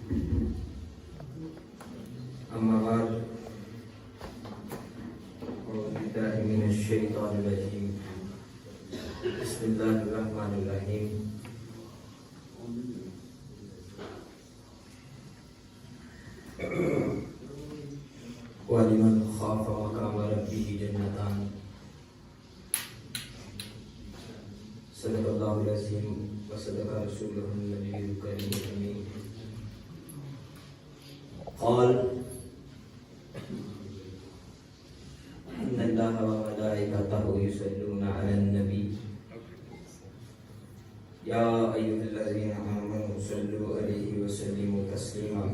أما بعد أعوذ بالله من الشيطان الرجيم بسم الله الرحمن الرحيم ولمن خاف مقام ربه جنتان صدق الله العظيم وصدق رسوله النبي الكريم الأمين قال إن الله وملائكته يصلون على النبي يا أيها الذين آمنوا صلوا عليه وسلموا تسليما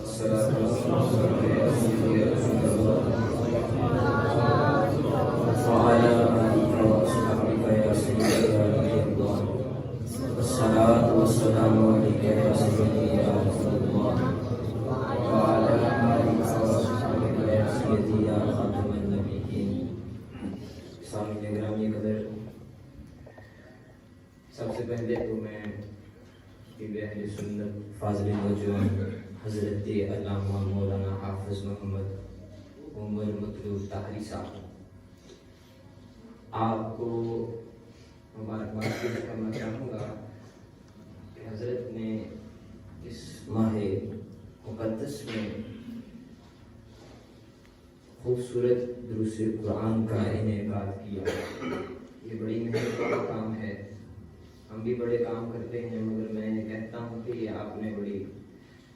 الصلاة والسلام على رسول الله وعلى آله وأصحابه يا سيدي يا نبي الله والصلاة والسلام عليك يا سيدي يا رسول الله وعلى آله وأصحابه يا سيدي يا خاتم النبيين. سامعین گرامی قدر، سب سے پہلے تو میں طب اہل سنت فاضل نوجوان حضرت علامہ مولانا حافظ محمد عمر مطلوب طاہری صاحب آپ کو مبارکباد پیش کرنا چاہوں گا کہ حضرت نے اس ماہ مقدس میں خوبصورت دروس قرآن کا انعقاد کیا. یہ بڑی محنت والا کام ہے. ہم بھی بڑے کام کرتے ہیں، مگر میں کہتا ہوں کہ یہ آپ نے بڑی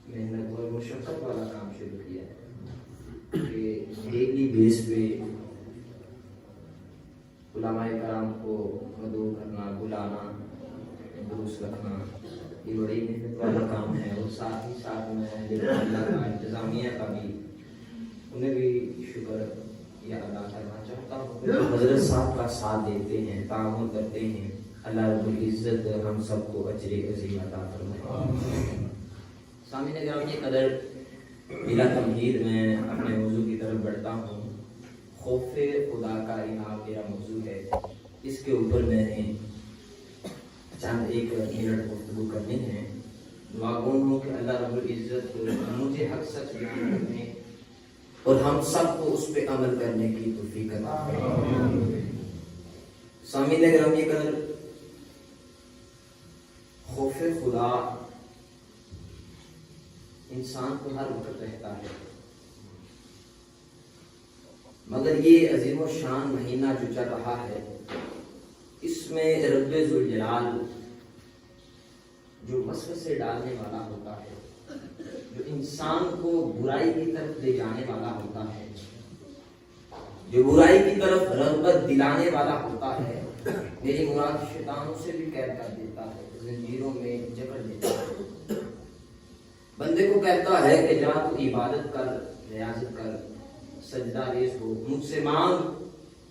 محنت اور مشقت والا کام شروع کیا ہے کہ ڈیلی بیس پہ علماء کرام کو مدعو کرنا، بلانا، دروس رکھنا، یہ بڑی محنت والا کام ہے. اور ساتھ ہی ساتھ میں اللہ کا انتظامیہ کا بھی انہیں بھی شکر یا ادا کرنا چاہتا ہوں. حضرت صاحب کا ساتھ دیتے ہیں، تعاون کرتے ہیں. اللہ رب العزت ہم سب کو اجر عظیم عطا فرمائے. سامعین گرامی قدر، بلا تمہید میں اپنے موضوع کی طرف بڑھتا ہوں. خوف خدا کا انعام میرا موضوع ہے. اس کے اوپر میں نے چند ایک منٹ گفتگو کرنی ہے. دعا گو ہوں کہ اللہ رب العزت مجھے حق سچ بیان کرنے اور ہم سب کو اس پہ عمل کرنے کی توفیق عطا فرمائے. سامعین گرامی قدر، خوف خدا انسان کو ہر وقت رہتا ہے، مگر یہ عظیم و شان مہینہ جو چل رہا ہے، اس میں رب ذوالجلال جو وسوسے ڈالنے والا ہوتا ہے، جو انسان کو برائی کی طرف لے جانے والا ہوتا ہے، جو برائی کی طرف رغبت دلانے والا ہوتا ہے، میری مراد شیطانوں سے بھی قید کر دیتا ہے، زنجیروں میں جکڑ دیتا ہے. بندے کو کہتا ہے کہ جا تو عبادت کر، ریاضت کر، سجدہ ریز ہو، مجھ سے مانگ،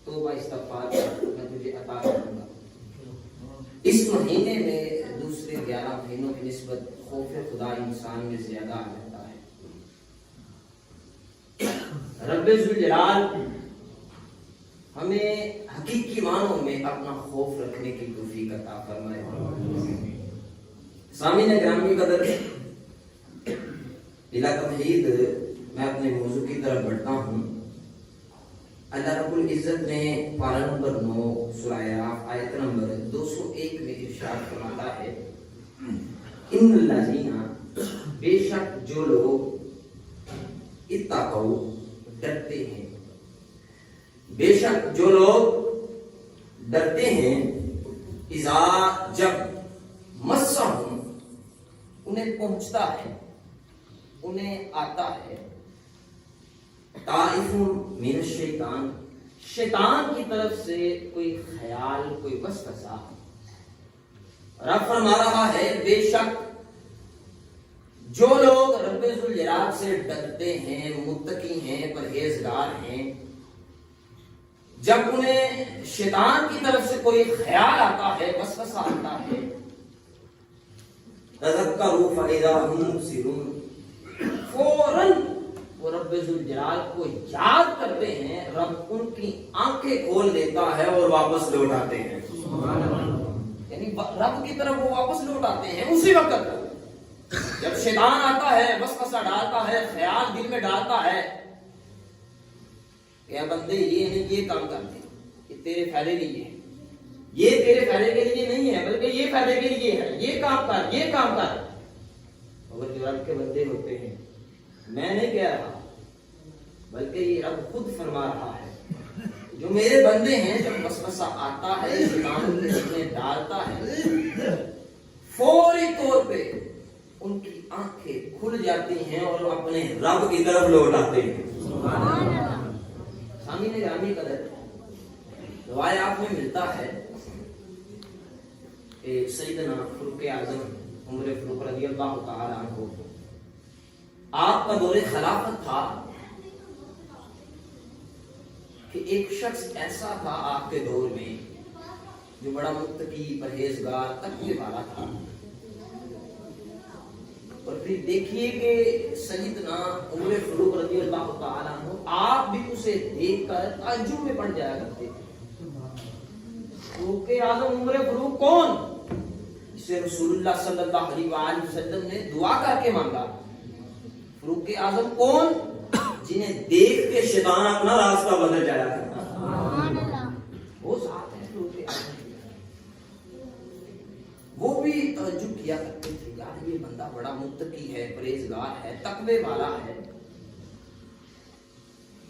توبہ استغفار کر، میں تجھے عطا کروں گا. اس مہینے میں دوسرے 11 مہینوں کی نسبت خوف خدا انسان میں زیادہ رہتا ہے. رب ذوالجلال ہمیں حقیقی معنوں میں اپنا خوف رکھنے کی توفیق عطا فرمائے. سامعین گرامی قدر، بلا تمہید میں اپنے موضوع کی طرف بڑھتا ہوں. اللہ رب العزت نے پارہ نمبر 9 سورہ اعراف آیت نمبر 201 میں ارشاد فرماتا ہے، ان الذین، بے شک جو لوگ اتقوا، ڈرتے ہیں، بے شک جو لوگ ڈرتے ہیں، اذا، جب، مسہم، انہیں پہنچتا ہے، انہیں آتا ہے، طائف من الشیطان، شیطان کی طرف سے کوئی خیال، کوئی وسوسہ. رب فرما رہا ہے بے شک جو لوگ رب ذوالجلال سے ڈرتے ہیں، متقی ہیں، پرہیزگار ہیں، جب انہیں شیطان کی طرف سے کوئی خیال آتا ہے، وسوسہ آتا ہے، تذکروا فاذا هم مبصرون، فوراً وہ رب ذوالجلال کو یاد کرتے ہیں، رب ان کی آنکھیں کھول دیتا ہے اور واپس لوٹ آتے ہیں. یعنی رب کی طرف وہ واپس لوٹ آتے ہیں اسی وقت جب شیطان آتا ہے وسوسہ ڈالتا ہے خیال دل میں ڈالتا ہے کہ بندے یہ نہیں یہ کام کرتے یہ تیرے فائدے کے لیے ہے یہ تیرے فائدے کے لیے نہیں ہے بلکہ یہ فائدے کے لیے ہے یہ کام کر یہ کام کر مگر جو رب کے بندے ہوتے ہیں میں نہیں کہہ رہا بلکہ یہ رب خود فرما رہا ہے جو میرے بندے ہیں جب وسوسہ آتا ہے شیطان ان کے سینے ڈالتا ہے فوری طور پہ ان کی آنکھیں کھل جاتی ہیں اور وہ اپنے رب کی طرف لوٹ آتے ہیں سامنے گرامی قدر روایات میں ملتا ہے کہ سیدنا فاروق اعظم عمر فاروق رضی اللہ تعالی عنہ آپ کا دور خلافت تھا کہ ایک شخص ایسا تھا آپ کے دور میں جو بڑا متقی پرہیزگار تقوی والا تھا اور پھر دیکھیے کہ سیدنا عمر فاروق رضی اللہ تعالیٰ عنہ آپ بھی اسے دیکھ کر تعجب میں پڑ جایا کرتے فاروق اعظم عمر فاروق کون اسے رسول اللہ صلی اللہ علیہ وآلہ وسلم نے دعا کر کے مانگا فاروق اعظم کون جنہیں دیکھ کے شیطان اپنا راستہ بدل جایا کرتا وہ ذات ہے فاروق اعظم وہ بھی تعجب کیا کرتے تھے یار یہ بندہ بڑا متقی ہے پرہیزگار ہے تقوی والا ہے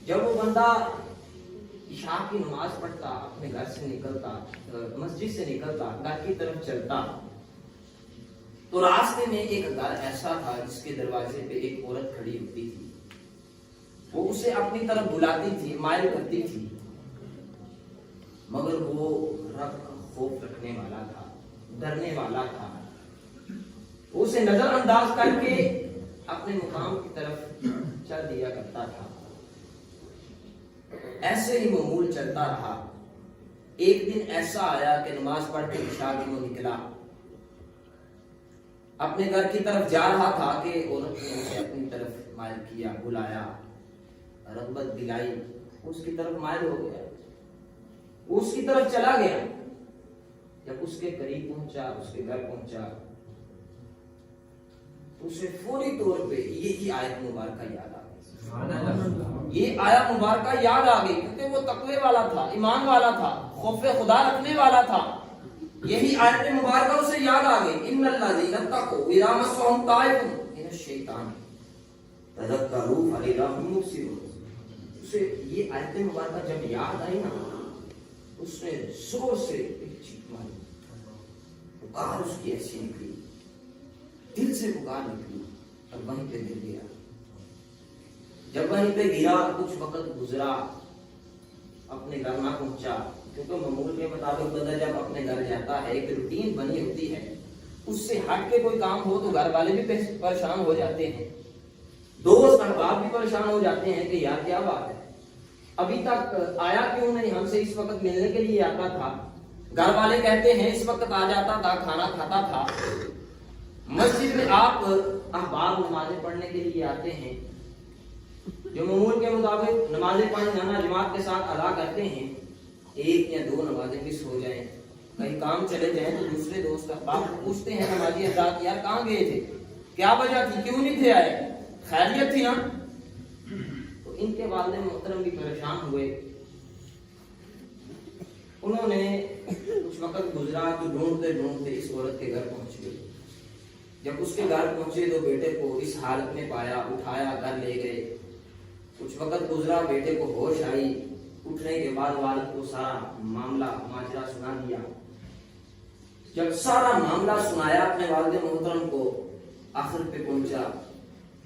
جب وہ بندہ عشاء کی نماز پڑھتا اپنے گھر سے نکلتا مسجد سے نکلتا گھر کی طرف چلتا تو راستے میں ایک گھر ایسا تھا جس کے دروازے پہ ایک عورت کھڑی ہوتی تھی وہ اسے اپنی طرف بلاتی تھی مائل کرتی تھی مگر وہ رب کا خوف رکھنے والا تھا ڈرنے والا تھا وہ اسے نظر انداز کر کے اپنے مقام کی طرف چل دیا کرتا تھا ایسے ہی معمول چلتا رہا ایک دن ایسا آیا کہ نماز پڑھ کے عشاء کی وہ نکلا اپنے گھر کی طرف جا رہا تھا کہ عورت نے اسے اپنی طرف مائل کیا بلایا رغبت دلائی اس کی طرف مائل ہو گیا اس کی طرف چلا گیا جب اس کے قریب پہنچا اس کے گھر پہنچا تو اسے فوری طور پہ یہی آیت مبارکہ یاد آ گئی یہ آیت مبارکہ یاد آ گئی کیونکہ وہ تقوی والا تھا ایمان والا تھا خوف خدا رکھنے والا تھا یہی آیت مبارکہ اسے یاد آ گئی ان الذین اتقوا اذا مسهم طائف من الشیطان تذکروا فاذا هم مبصرون اسے یہ آیت مبارکہ جب یاد آئی نا اس نے زور سے ایک چیخ ماری پکار اس کی ایسی نکلی دل سے پکار نکلی اور وہیں پہ گر گیا جب وہیں پہ گرا کچھ وقت گزرا اپنے گھر نہ پہنچا کیونکہ معمول کے مطابق بندہ جب اپنے گھر جاتا ہے ایک روٹین بنی ہوتی ہے اس سے ہٹ کے کوئی کام ہو تو گھر والے بھی پریشان ہو جاتے ہیں دوست احباب بھی پریشان ہو جاتے ہیں کہ یار کیا بات ہے ابھی تک آیا کیوں نہیں ہم سے اس وقت ملنے کے لیے آتا تھا گھر والے کہتے ہیں اس وقت آ جاتا تھا کھانا کھاتا تھا مسجد میں آپ احباب نمازیں پڑھنے کے لیے آتے ہیں جو معمول کے مطابق نمازیں پڑھنا جماعت کے ساتھ ادا کرتے ہیں ایک یا دو نمازیں مس ہو جائیں کہیں کام چلے جائیں تو دوسرے دوست احباب پوچھتے ہیں نمازی حضرات یار کہاں گئے تھے کیا وجہ تھی کیوں نہیں تھے آئے خیریت تھی نا تو ان کے والد محترم بھی پریشان ہوئے انہوں نے کچھ وقت گزرا تو ڈھونڈتے ڈھونڈتے اس عورت کے گھر پہنچ گئے جب اس کے گھر پہنچے تو بیٹے کو اس حالت میں پایا اٹھایا گھر لے گئے کچھ وقت گزرا بیٹے کو ہوش آئی اٹھنے کے بعد والد کو سارا معاملہ ماجرا سنا دیا جب سارا معاملہ سنایا اپنے والد محترم کو آخر پہ پہنچا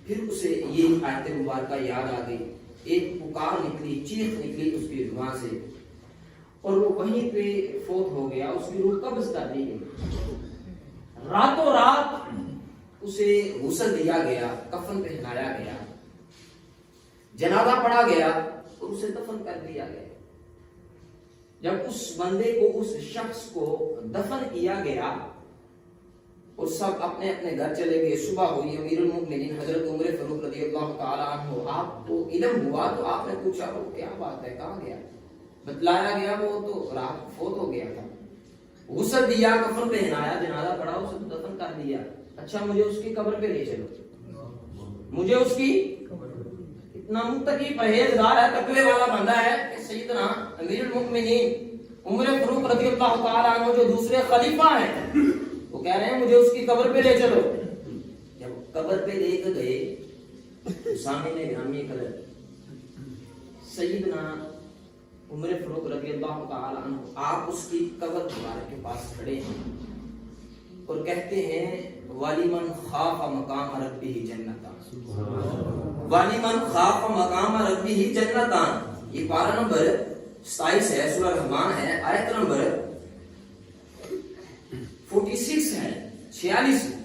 پھر اسے یہ آیت مبارکہ یاد آ گئی ایک پکار نکلی چیخ نکلی اس کی زبان سے اور وہ وہیں پہ فوت ہو گیا اس کی روح قبض کر دی گئی راتوں رات اسے غسل دیا گیا کفن پہنایا گیا جنازہ پڑھا گیا اور اسے دفن کر دیا گیا جب اس بندے کو اس شخص کو دفن کیا گیا اور سب اپنے اپنے گھر چلے گئے صبح ہوئی امیر المؤمنین حضرت عمر فاروق رضی اللہ تعالی عنہ آپ کو علم ہوا تو آپ نے پوچھا وہ کیا بات ہے کہاں گیا بتلایا گیا وہ تو رات فوت ہو گیا تھا غسل دیا کفن پہنایا جنازہ پڑھا اسے دفن کر دیا اچھا مجھے اس کی قبر پہ لے چلو، مجھے اس کی، اتنا متقی پرہیزگار ہے، تقوی والا بندہ ہے کہ سیدنا امیر المؤمنین عمر فاروق رضی اللہ تعالیٰ عنہ جو دوسرے خلیفہ ہیں وہ کہہ رہے ہیں مجھے اس کی قبر پہ لے چلو۔ جب قبر پہ لے کے گئے سامنے گرامی قدر سیدنا عمر فاروق رضی اللہ تعالیٰ عنہ آپ اس کی قبر مبارک کے پاس کھڑے ہیں اور کہتے ہیں وَلِمَنْ خَافَ مَقَامَ رَبِّهِ جَنَّتَانِ، وَلِمَنْ خَافَ مَقَامَ رَبِّهِ جَنَّتَانِ، یہ پارہ نمبر 27 ہے، سورہ رحمان ہے، آیت نمبر 46 ہے، 46 ہے۔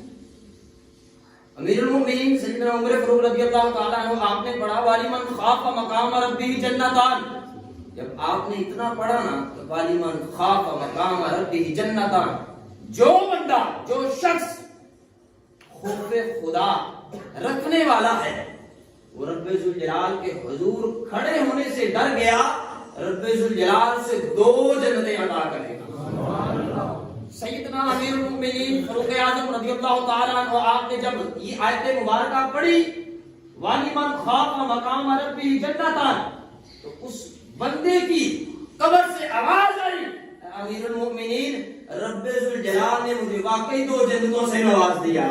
امیر المؤمنین سیدنا عمر فاروق رضی اللہ تعالیٰ عنہ آپ نے پڑھا وَلِمَنْ خَافَ مَقَامَ رَبِّهِ جَنَّتَانِ، جب آپ نے اتنا پڑھا نا وَلِمَنْ خَافَ مَقَامَ رَبِّهِ جَنَّتَانِ، جو بندہ، جو شخص خوف خدا رکھنے والا ہے وہ رب ذوالجلال کے حضور کھڑے ہونے سے ڈر گیا، رب ذوالجلال سے 2 جنتیں عطا کرے گا۔ سیدنا امیر المؤمنین فاروق اعظم رضی اللہ تعالیٰ عنہ آپ نے جب یہ آیت مبارکہ پڑھی وَلِمَنْ خَافَ مَقَامَ رَبِّهِ جَنَّتَانِ، تو اس بندے کی قبر سے آواز آئی امیر المؤمنین رب ذوالجلال نے مجھے واقعی 2 جنتوں سے نواز دیا،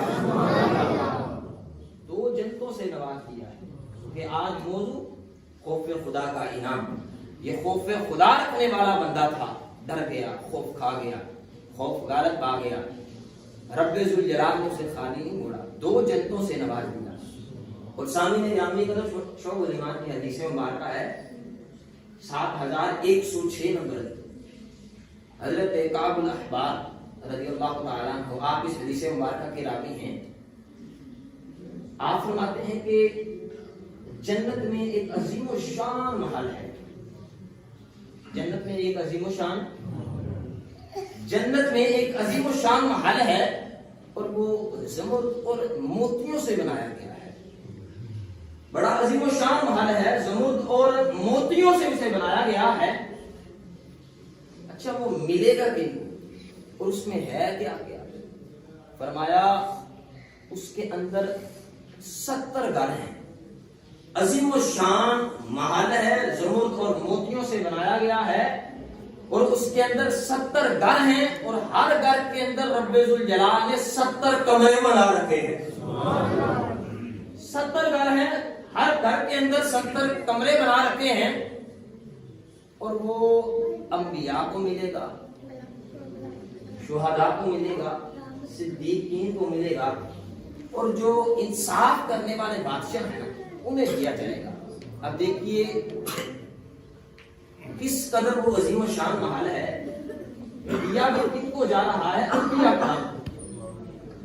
2 جنتوں سے نواز دیا ہے۔ کہ آج موضوع خوف خدا کا انعام، یہ خوف خدا رکھنے والا بندہ تھا، ڈر گیا، خوف کھا گیا، خوف غالب آ گیا، رب ذوالجلال نے اسے خالی نہیں موڑا، 2 جنتوں سے نواز دیا۔ اور سامنے گرامی قدر شعب الایمان کی حدیث مبارکہ ہے 7106 نمبر، حضرت کعب الاحبار رضی اللہ تعالیٰ عنہ آپ اس حدیث مبارکہ کے راوی ہیں۔ آپ فرماتے ہیں کہ جنت میں ایک عظیم و شان محل ہے، جنت میں ایک عظیم و شان، جنت میں ایک عظیم و شان محل ہے اور وہ زمرد اور موتیوں سے بنایا گیا ہے، بڑا عظیم و شان محل ہے، زمرد اور موتیوں سے اسے بنایا گیا ہے۔ اچھا وہ ملے گا کہ اور اس میں ہے کیا کیا؟ فرمایا اس کے اندر 70 گھر ہیں، عظیم و شان محل ہے، زمرد اور موتیوں سے بنایا گیا ہے اور اس کے اندر 70 گھر ہیں اور ہر گھر کے اندر رب ذوالجلال نے 70 کمرے بنا رکھے ہیں، 70 گھر ہیں، ہر گھر کے اندر 70 کمرے بنا رکھے ہیں اور وہ انبیاء کو ملے گا، شہداء کو ملے گا، صدیقین کو ملے گا اور جو انصاف کرنے والے بادشاہ ہیں انہیں دیا جائے گا۔ اب دیکھیے کس قدر وہ عظیم و شان محل ہے، دیا بھی کن کو جا رہا ہے؟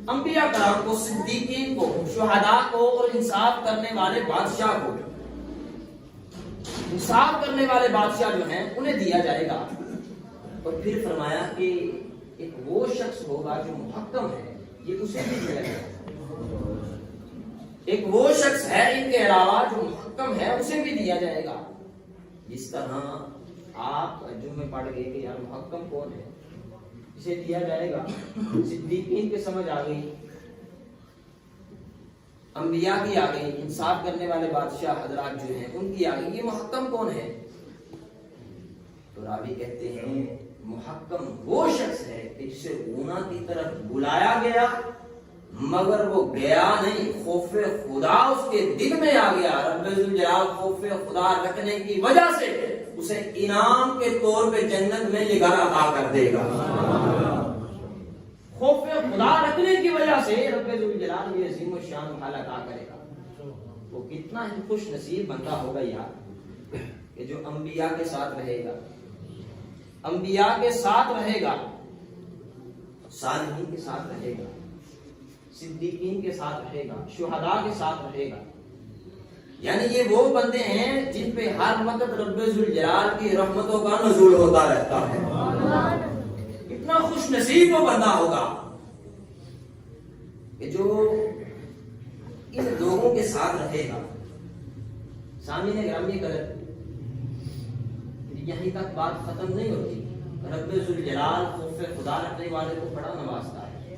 انبیاء کرام کو، صدیقین کو، شہداء کو اور انصاف کرنے والے بادشاہ کو، انصاف کرنے والے بادشاہ جو ہیں انہیں دیا جائے گا۔ اور پھر فرمایا کہ ایک وہ شخص ہوگا جو محکم ہے، یہ اسے بھی دیا جائے گا۔ ایک وہ شخص ہے ان کے علاوہ جو محکم ہے اسے بھی دیا جائے گا۔ جس طرح آپ ترجمے میں پڑھ گئے کہ یار محکم کون ہے، اسے دیا جائے گا، صدیقین کی سمجھ آ گئی، انبیاء کی آ گئی، انصاف کرنے والے بادشاہ حضرات جو ہیں ان کی آ گئی، یہ محکم کون ہے؟ تو راوی کہتے ہیں محکم وہ شخص ہے کہ جسے اونا کی طرف بلایا گیا مگر وہ گیا نہیں، خوف خدا اس کے دل میں آ گیا، رب ذوالجلال خوف خدا رکھنے کی وجہ سے اسے انعام کے طور پہ جنت میں یہ گھر عطا کر دے گا۔ خوف خدا رکھنے کی وجہ سے رب ذوالجلال یہ عظیم و شان محل عطا کرے گا۔ وہ کتنا ہی خوش نصیب بندہ ہوگا یار کہ جو انبیاء کے ساتھ رہے گا، انبیاء کے ساتھ رہے گا، صالحین کے ساتھ رہے گا، صدیقین کے ساتھ رہے گا، شہداء کے ساتھ رہے گا۔ یعنی یہ وہ بندے ہیں جن پہ ہر وقت رب ذوالجلال کی رحمتوں کا نزول ہوتا رہتا ہے۔ اتنا خوش نصیب وہ بندہ ہوگا کہ جو ان لوگوں کے ساتھ رہے گا۔ سامعین گرامی قدر، یہیں تک بات ختم نہیں ہوتی، رب ذوالجلال خوف خدا رکھنے والے کو بڑا نوازتا ہے،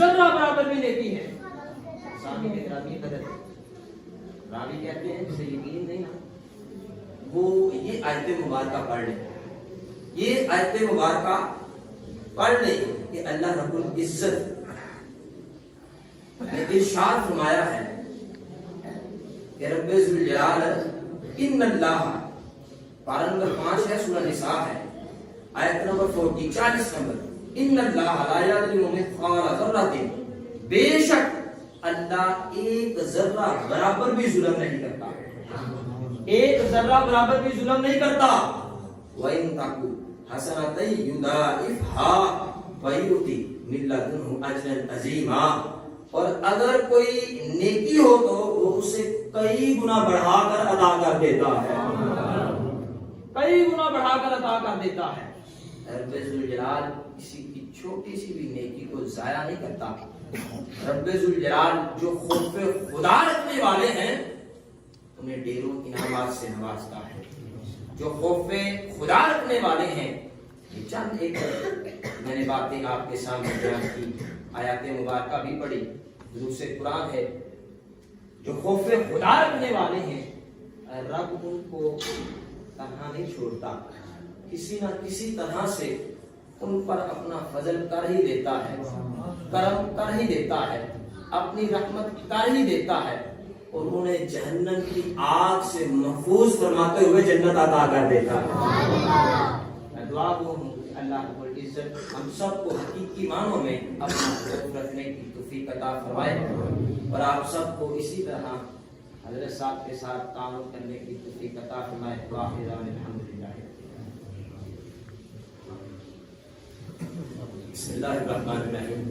ذرہ برابر بھی نیکی ہے. سامنے کے راوی قدر راوی کہتے ہیں اسے یقین نہیں نا وہ یہ آیت مبارکہ پڑھ لیں, یہ آیت مبارکہ پڑھ لیں کہ اللہ رب العزت نے ارشاد فرمایا ہے کہ رب ذوالجلال ان اللہ, پارہ نمبر 5 ہے سورہ نساء ہے آیت نمبر 40 نمبر, ان اللہ لا یظلم مثقال ذرۃ, بے شک اللہ ایک ذرہ برابر بھی ظلم نہیں کرتا, ایک ذرہ برابر بھی ظلم نہیں کرتا. وَإِن تَكُ حَسَنَةً يُضَاعِفْهَا وَيُؤْتِ مِن لَّدُنْهُ أَجْرًا عَظِيمًا, اور اگر کوئی نیکی ہو تو وہ اسے کئی گنا بڑھا کر عطا کر دیتا ہے, کئی گنا بڑھا کر عطا کر دیتا ہے. رب ذوالجلال کسی کی چھوٹی سی بھی نیکی کو ضائع نہیں کرتا. رب ذوالجلال جو خوف خدا رکھنے والے ہیں انہیں ڈھیروں انعامات سے نوازتا ہے. جو خوف خدا رکھنے والے ہیں, یہ چند ایک میں نے باتیں آپ کے سامنے بیان کی, آیات مبارکہ بھی پڑھی, دروس قرآن ہے. جو خوف خدا رکھنے والے ہیں رب ان کو تنہا نہیں چھوڑتا, کسی نہ کسی طرح سے ان پر اپنا فضل کر ہی دیتا ہے, کرم کر ہی دیتا ہے, اپنی رحمت کر ہی دیتا ہے, اور انہیں جہنم کی آگ سے محفوظ فرماتے ہوئے جنت عطا کر دیتا ہے. میں دعا گو ہوں اللہ رب العزت ہم سب کو حقیقی معنوں میں اپنا خوف رکھنے کی توفیق عطا فرمائے, اور آپ سب کو اسی طرح حضرت صاحب کے ساتھ تعامل کرنے کی توفیق عطا فرمائے. وآخر دعوانا الحمدللہ. بسم اللہ الرحمن الرحیم.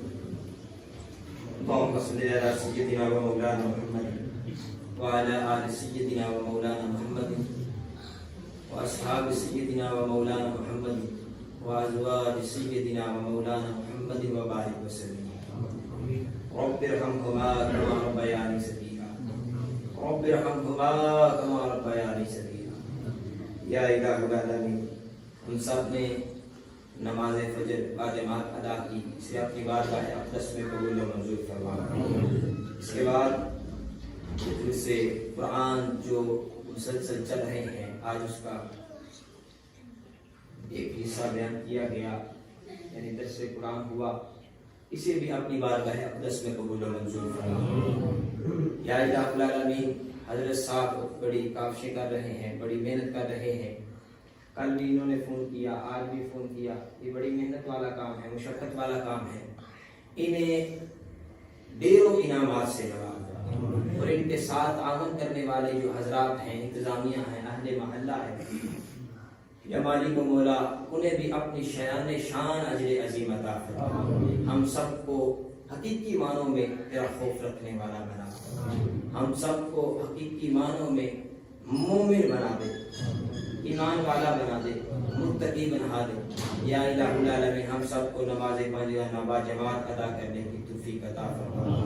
اللهم صل على سيدنا ومولانا محمد وعلى آل سيدنا ومولانا محمد وأصحاب سيدنا ومولانا محمد وأزواج سيدنا ومولانا محمد وبارك وسلم. رب ارحمهما كما ربياني صغيرا, رب ارحمهما كما ربياني صغيرا. یا الہ العالمین, ہم سب نے نماز فجر باجماعت ادا کی, اسے اپنی بارگاہ اقدس میں قبول و منظور فرما. اس کے بعد سے قرآن جو مسلسل چل رہے ہیں, آج اس کا ایک حصہ بیان کیا گیا, یعنی درس قرآن ہوا, اسے بھی اپنی بارگاہ اقدس میں قبول و منظور فرما. یا الہ العالمین, حضرت صاحب بڑی کاوشیں کر رہے ہیں, بڑی محنت کر رہے ہیں. کل بھی انہوں نے فون کیا, آج بھی فون کیا. یہ بڑی محنت والا کام ہے, مشقت والا کام ہے. انہیں ڈھیروں انعامات سے نوازا, اور ان کے ساتھ آمن کرنے والے جو حضرات ہیں, انتظامیہ ہیں, اہل محلہ ہے, یا مالک و مولا, انہیں بھی اپنی شان اجر عظیم عطا فرما. ہم سب کو حقیقی معنوں میں تیرا خوف رکھنے والا بنا, ہم سب کو حقیقی معنوں میں مومن بنا دے, ایمان والا بنا دے, متقی بنا دے. یا الہ العالمین, ہم سب کو نماز پانچ با جماعت ادا کرنے کی توفیق عطا فرما.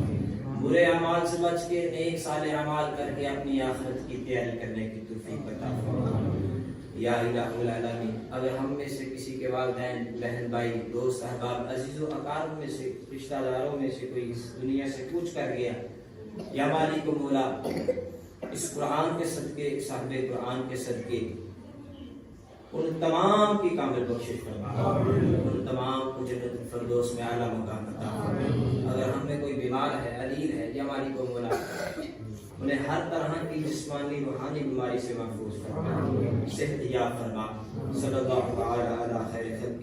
برے اعمال سے بچ کے نیک صالح اعمال کر کے اپنی آخرت کی تیاری کرنے کی توفیق عطا فرما. یا الہ العالمین, اگر ہم میں سے کسی کے والدین, بہن بھائی, دوست احباب, عزیز و اقارب میں سے, رشتہ داروں میں سے کوئی اس دنیا سے کوچ کر گیا, یا مالک و مولا, اس قرآن کے صدقے, صاحب قرآن کے صدقے ان تمام کی کامل بخشش فرما, ان تمام کو جنت الفردوس میں اعلیٰ مقام عطا فرما. اگر ہم میں کوئی بیمار ہے, علیل ہے, یا مالک و مولا, انہیں ہر طرح کی جسمانی روحانی بیماری سے محفوظ فرما, صحت یاب فرما. صلی اللہ تعالی علی خیر خلق